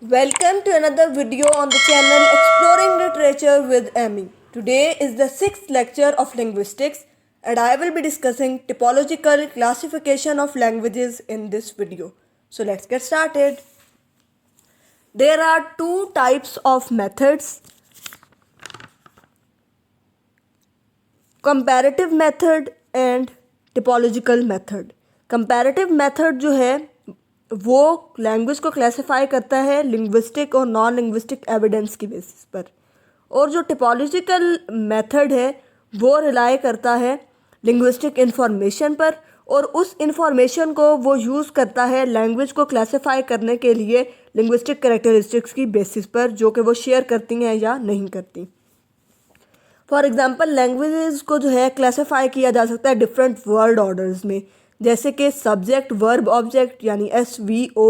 Welcome to another video on the channel Exploring Literature with Amy. Today is the 6th lecture of linguistics and I will be discussing typological classification of languages in this video. So let's get started. There are two types of methods: comparative method and typological method. comparative method जो है वो language को classify करता है linguistic और non linguistic evidence की basis पर, और जो टिपोलॉजिकल मेथड है वो रिलाई करता है लिंग्विस्टिक इन्फॉर्मेशन पर, और उस इन्फॉर्मेशन को वो यूज़ करता है लैंग्वेज को क्लासिफाई करने के लिए लिंग्विस्टिक कैरेक्टरिस्टिक्स की बेसिस पर, जो कि वो शेयर करती हैं या नहीं करती। फॉर एग्ज़ाम्पल लैंग्वेजेस को जो है क्लासिफाई किया जा सकता है डिफरेंट वर्ड ऑर्डर्स में, जैसे कि सब्जेक्ट वर्ब ऑब्जेक्ट यानी SVO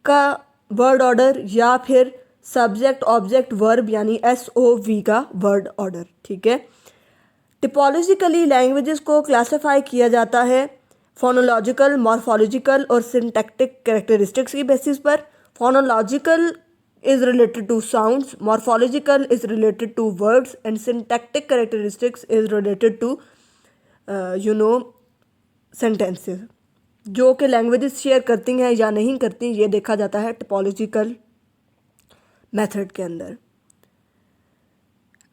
का वर्ड ऑर्डर या फिर सब्जेक्ट ऑब्जेक्ट वर्ब यानी SOV का वर्ड ऑर्डर। ठीक है। टिपोलॉजिकली लैंग्वेजेस को क्लासिफाई किया जाता है फोनोलॉजिकल, मॉर्फोलॉजिकल और सिंटैक्टिक कैरेक्टरिस्टिक्स की बेसिस पर। Phonological is related to sounds, morphological is related to words and syntactic characteristics is related to sentences, जो कि लैंग्वेजेस शेयर करती हैं या नहीं करती, ये देखा जाता है टिपोलॉजिकल मेथड के अंदर।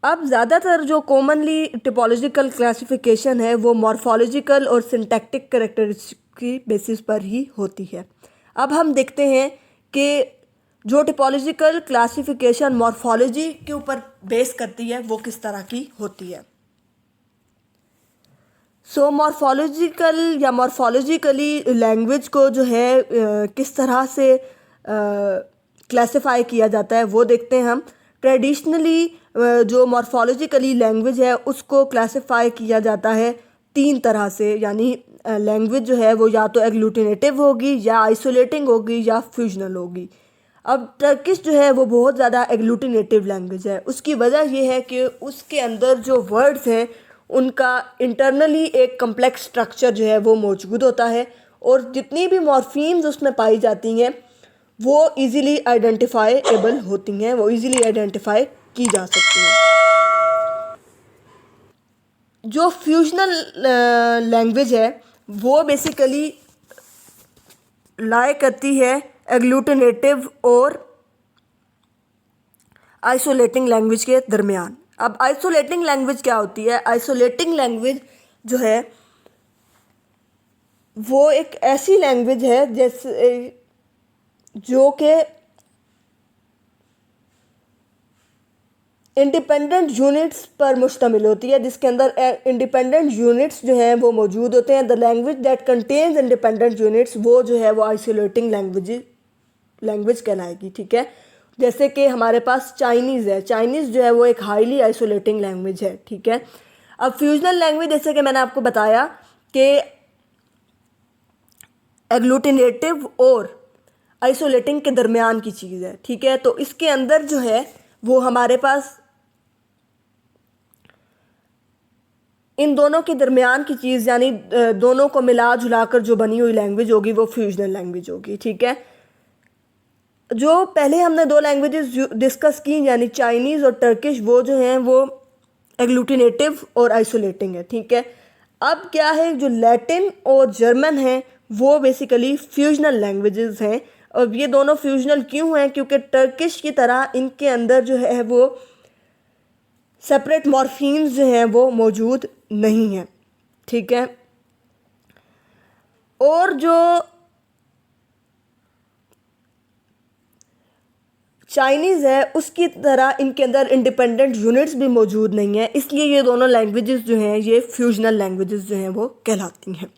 अब ज़्यादातर जो कॉमनली टिपोलॉजिकल क्लासिफिकेशन है वो मॉर्फोलॉजिकल और सिंटैक्टिक कैरेक्टरिस्टिक्स की बेसिस पर ही होती है। अब हम देखते हैं कि जो टिपोलॉजिकल क्लासिफिकेशन मॉर्फोलॉजी के ऊपर बेस करती है वो किस तरह की होती है। सो मॉर्फोलॉजिकल या मॉर्फोलॉजिकली लैंग्वेज को जो है किस तरह से क्लासिफाई किया जाता है वो देखते हैं हम। ट्रेडिशनली जो मॉर्फोलॉजिकली लैंग्वेज है उसको क्लासिफाई किया जाता है 3 तरह से, यानी लैंग्वेज जो है वो या तो एग्लूटिनेटिव होगी या आइसोलेटिंग होगी या फ्यूजनल होगी। अब टर्किश जो है वो बहुत ज़्यादा एग्लूटिनेटिव लैंग्वेज है। उसकी वजह ये है कि उसके अंदर जो वर्ड्स हैं उनका इंटरनली एक कम्प्लेक्स स्ट्रक्चर जो है वो मौजूद होता है, और जितनी भी मॉर्फीम्स उसमें पाई जाती हैं वो इजीली आइडेंटिफाइएबल होती हैं, वो इजीली आइडेंटिफाई की जा सकती हैं। जो फ्यूजनल लैंग्वेज है वो बेसिकली लाई करती है एग्लूटिनेटिव और आइसोलेटिंग लैंग्वेज के दरमियान। अब आइसोलेटिंग लैंग्वेज क्या होती है? आइसोलेटिंग लैंग्वेज जो है वो एक ऐसी लैंग्वेज है जैसे जो कि इंडिपेंडेंट यूनिट्स पर मुश्तमिल होती है, जिसके अंदर इंडिपेंडेंट यूनिट्स जो हैं वो मौजूद होते हैं। The language that contains independent units वो जो है वो आइसोलेटिंग लैंग्वेज कहलाएगी। ठीक है। जैसे कि हमारे पास चाइनीज़ है, चाइनीज़ जो है वो एक हाईली आइसोलेटिंग लैंग्वेज है। ठीक है। अब फ्यूजनल लैंग्वेज जैसे कि मैंने आपको बताया कि एग्लूटिनेटिव और आइसोलेटिंग के दरमियान की चीज़ है। ठीक है। तो इसके अंदर जो है वो हमारे पास इन दोनों के दरमियान की चीज़ यानी दोनों को मिला जुला कर जो बनी हुई लैंग्वेज होगी वो फ्यूजनल लैंग्वेज होगी। ठीक है। जो पहले हमने 2 लैंग्वेजेस डिस्कस की यानी चाइनीज़ और टर्किश, वो जो हैं वो एग्लूटिनेटिव और आइसोलेटिंग है। ठीक है। अब क्या है, जो लैटिन और जर्मन है वो बेसिकली फ्यूजनल लैंग्वेजेस हैं। और ये दोनों फ्यूजनल क्यों हैं? क्योंकि टर्किश की तरह इनके अंदर जो है वो सेपरेट मॉर्फीम्स जो हैं वो मौजूद नहीं हैं। ठीक है। और जो चाइनीज़ है उसकी तरह इनके अंदर इंडिपेंडेंट यूनिट्स भी मौजूद नहीं है, इसलिए ये दोनों लैंग्वेजेस जो हैं ये फ्यूजनल लैंग्वेजेस जो हैं वो कहलाती हैं।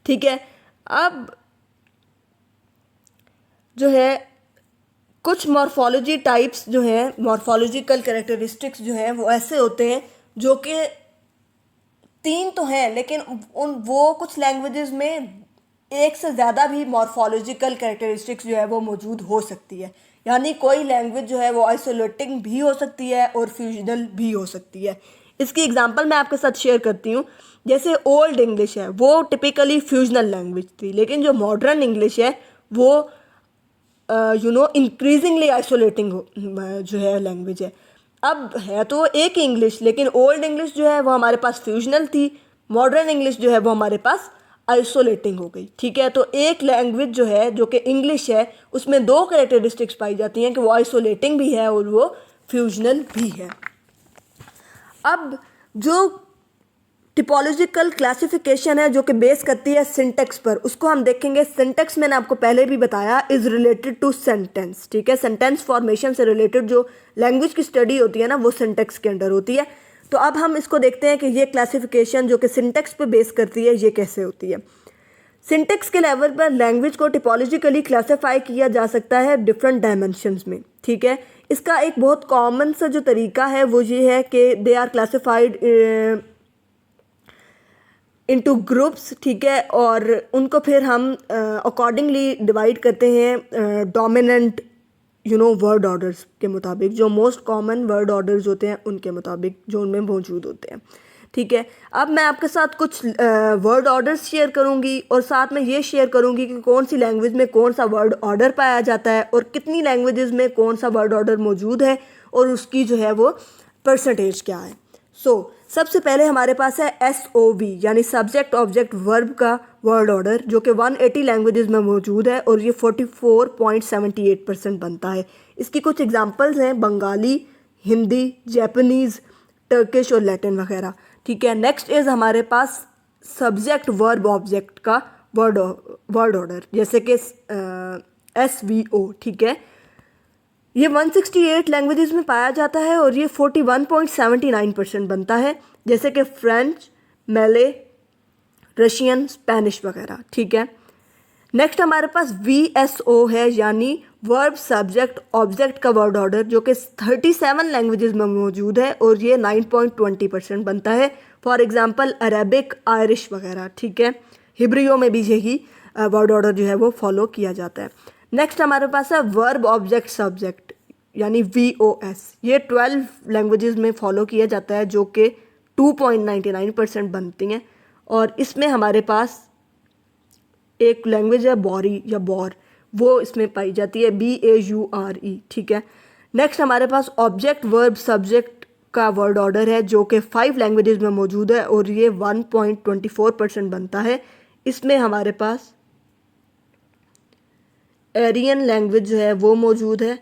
ठीक है। अब जो है कुछ मॉर्फोलॉजी टाइप्स जो हैं, मॉर्फोलॉजिकल कैरेक्टरिस्टिक्स जो हैं वो ऐसे होते हैं जो कि 3 तो हैं, लेकिन वो कुछ लैंग्वेजेस में एक से ज़्यादा भी मॉर्फोलॉजिकल कैरेक्टरिस्टिक्स जो है वो मौजूद हो सकती है। यानी कोई लैंग्वेज जो है वो आइसोलेटिंग भी हो सकती है और फ्यूजनल भी हो सकती है। इसकी एग्जांपल मैं आपके साथ शेयर करती हूँ। जैसे ओल्ड इंग्लिश है वो टिपिकली फ्यूजनल लैंग्वेज थी, लेकिन जो मॉडर्न इंग्लिश है वो इंक्रीजिंगली आइसोलेटिंग जो है लैंग्वेज है। अब है तो एक ही इंग्लिश, लेकिन ओल्ड इंग्लिश जो है वो हमारे पास फ्यूजनल थी, मॉडर्न इंग्लिश जो है वो हमारे पास आइसोलेटिंग हो गई। ठीक है, तो एक लैंग्वेज जो है जो कि इंग्लिश है उसमें दो कैरेक्टरिस्टिक्स पाई जाती हैं कि वो आइसोलेटिंग भी है और वो फ्यूजनल भी है। अब जो टिपोलॉजिकल क्लासिफिकेशन है जो कि बेस करती है सिंटेक्स पर, उसको हम देखेंगे। सिंटेक्स मैंने आपको पहले भी बताया इज़ रिलेटेड टू सेंटेंस। ठीक है, सेंटेंस फॉर्मेशन से रिलेटेड जो लैंग्वेज की स्टडी होती है ना वो सिंटेक्स के अंडर होती है। तो अब हम इसको देखते हैं कि ये क्लासिफिकेशन जो कि सिंटेक्स पे बेस करती है ये कैसे होती है। सिंटेक्स के लेवल पर लैंग्वेज को टिपोलॉजिकली क्लासीफाई किया जा सकता है डिफरेंट डायमेंशंस में। ठीक है, इसका एक बहुत कॉमन सा जो तरीका है वो ये है कि they are classified into groups. ठीक है, और उनको फिर हम अकॉर्डिंगली डिवाइड करते हैं डोमिनेंट वर्ड ऑर्डर्स के मुताबिक, जो मोस्ट कॉमन वर्ड ऑर्डर्स होते हैं उनके मुताबिक जो उनमें मौजूद होते हैं। ठीक है, अब मैं आपके साथ कुछ वर्ड ऑर्डर्स शेयर करूंगी और साथ में ये शेयर करूंगी कि कौन सी लैंग्वेज में कौन सा वर्ड ऑर्डर पाया जाता है और कितनी लैंग्वेजेस में कौन सा वर्ड ऑर्डर मौजूद है और उसकी जो है वो परसेंटेज क्या है। सबसे पहले हमारे पास है SOV यानी सब्जेक्ट ऑब्जेक्ट वर्ब का वर्ड ऑर्डर, जो कि 180 लैंग्वेजेस में मौजूद है और ये 44.78% बनता है। इसकी कुछ एग्जांपल्स हैं बंगाली, हिंदी, जापानीज़, टर्किश और लैटिन वगैरह। ठीक है, नेक्स्ट इज़ हमारे पास सब्जेक्ट वर्ब ऑब्जेक्ट का वर्ड ऑर्डर, जैसे कि SVO। ठीक है, ये 168 लैंग्वेजेस में पाया जाता है और ये 41.79% बनता है, जैसे कि फ्रेंच, मले, रशियन, स्पेनिश वगैरह। ठीक है, नेक्स्ट हमारे पास VSO है यानी वर्ब सब्जेक्ट ऑब्जेक्ट का वर्ड ऑर्डर, जो कि 37 लैंग्वेजेस में मौजूद है और ये 9.20% बनता है। फॉर एग्जांपल अरेबिक, आयरिश वगैरह। ठीक है, हिब्रियो में भी यही वर्ड ऑर्डर जो है वो फॉलो किया जाता है। नेक्स्ट हमारे पास है वर्ब ऑब्जेक्ट सब्जेक्ट यानी VOS। ये 12 लैंग्वेजेस में फॉलो किया जाता है जो कि 2.99% बनती हैं और इसमें हमारे पास एक लैंग्वेज है बॉरी या बॉर, वो इसमें पाई जाती है BAURE। ठीक है, नेक्स्ट हमारे पास ऑब्जेक्ट वर्ब सब्जेक्ट का वर्ड ऑर्डर है जो कि 5 लैंग्वेजेस में मौजूद है और ये 1.24% बनता है। इसमें हमारे पास एरियन लैंग्वेज जो है वो मौजूद है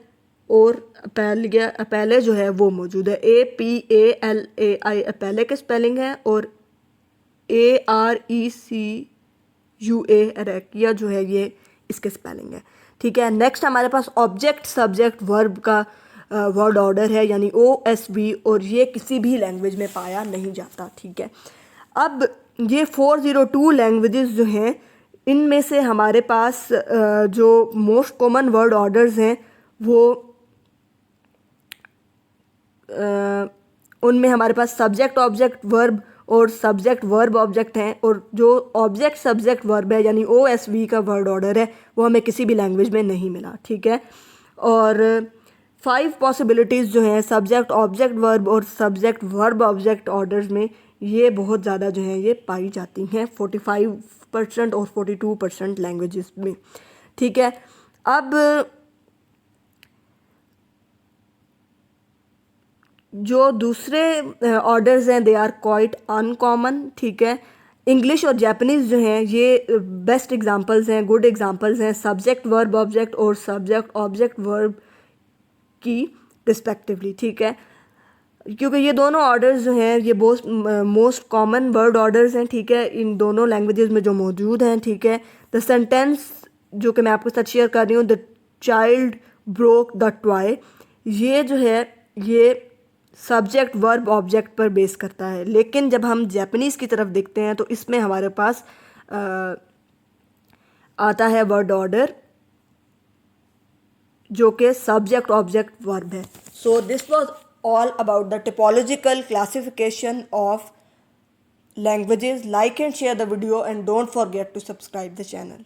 और अपैले जो है वो मौजूद है। APALAI अपैले के स्पेलिंग है और ARECUA अरेकिया जो है ये इसके स्पेलिंग है। ठीक है, नेक्स्ट हमारे पास ऑब्जेक्ट सब्जेक्ट वर्ब का वर्ड ऑर्डर है यानी OSV और ये किसी भी लैंग्वेज में पाया नहीं जाता। ठीक है, अब ये 402 लैंग्वेजेस जो हैं इनमें से हमारे पास जो मोस्ट कॉमन वर्ड ऑर्डर्स हैं वो उनमें हमारे पास सब्जेक्ट ऑब्जेक्ट वर्ब और सब्जेक्ट वर्ब ऑब्जेक्ट हैं और जो ऑब्जेक्ट सब्जेक्ट वर्ब है यानी OSV का वर्ड ऑर्डर है वो हमें किसी भी लैंग्वेज में नहीं मिला। ठीक है, और 5 पॉसिबिलिटीज़ जो हैं सब्जेक्ट ऑब्जेक्ट वर्ब और सब्जेक्ट वर्ब ऑब्जेक्ट ऑर्डर्स में ये बहुत ज़्यादा जो हैं ये पाई जाती हैं 45% और 42% लैंग्वेजेस में। ठीक है, अब जो दूसरे ऑर्डर्स हैं दे आर क्वाइट अनकॉमन। ठीक है, इंग्लिश और जापानीज़ जो हैं ये बेस्ट एग्जांपल्स हैं, गुड एग्जांपल्स हैं सब्जेक्ट वर्ब ऑब्जेक्ट और सब्जेक्ट ऑब्जेक्ट वर्ब की रिस्पेक्टिवली। ठीक है, क्योंकि ये दोनों ऑर्डर्स जो हैं ये मोस्ट कॉमन वर्ड ऑर्डर्स हैं। ठीक है, इन दोनों लैंग्वेजेस में जो मौजूद हैं। ठीक है, द सेंटेंस जो कि मैं आपके साथ शेयर कर रही हूँ, the child broke the toy, ये जो है ये सब्जेक्ट वर्ब ऑब्जेक्ट पर बेस करता है। लेकिन जब हम जापानीज़ की तरफ देखते हैं तो इसमें हमारे पास आता है वर्ड ऑर्डर जो कि सब्जेक्ट ऑब्जेक्ट वर्ब है। So this was all about the typological classification of languages. Like and share the video and don't forget to subscribe the channel.